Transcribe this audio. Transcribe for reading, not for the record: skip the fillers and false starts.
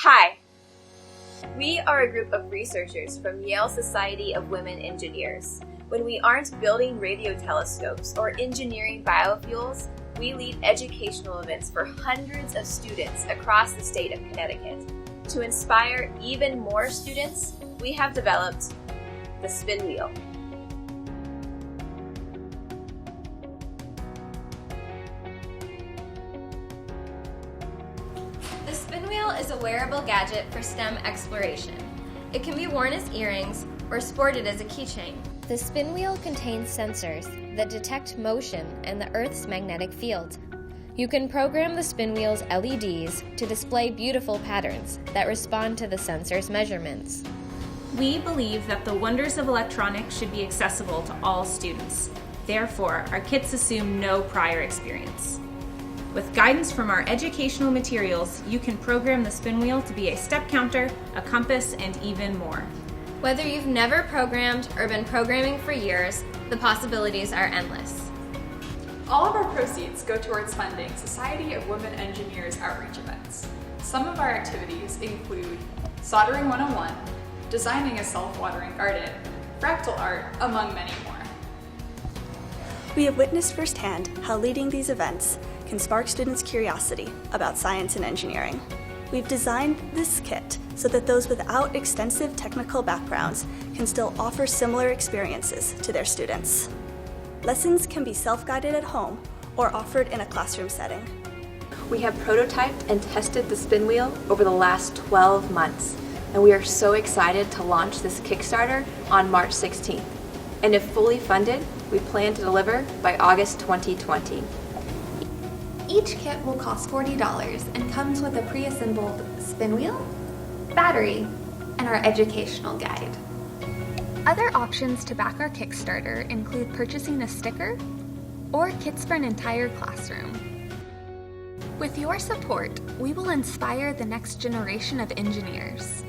Hi! We are a group of researchers from Yale Society of Women Engineers. When we aren't building radio telescopes or engineering biofuels, we lead educational events for hundreds of students across the state of Connecticut. To inspire even more students, we have developed the SpinWheel. The SpinWheel is a wearable gadget for STEM exploration. It can be worn as earrings or sported as a keychain. The SpinWheel contains sensors that detect motion and the Earth's magnetic field. You can program the SpinWheel's LEDs to display beautiful patterns that respond to the sensor's measurements. We believe that the wonders of electronics should be accessible to all students. Therefore, our kits assume no prior experience. With guidance from our educational materials, you can program the SpinWheel to be a step counter, a compass, and even more. Whether you've never programmed or been programming for years, the possibilities are endless. All of our proceeds go towards funding Society of Women Engineers outreach events. Some of our activities include Soldering 101, designing a self-watering garden, fractal art, among many more. We have witnessed firsthand how leading these events can spark students' curiosity about science and engineering. We've designed this kit so that those without extensive technical backgrounds can still offer similar experiences to their students. Lessons can be self-guided at home or offered in a classroom setting. We have prototyped and tested the SpinWheel over the last 12 months, and we are so excited to launch this Kickstarter on March 16th. And if fully funded, we plan to deliver by August 2020. Each kit will cost $40 and comes with a pre-assembled SpinWheel, battery, and our educational guide. Other options to back our Kickstarter include purchasing a sticker or kits for an entire classroom. With your support, we will inspire the next generation of engineers.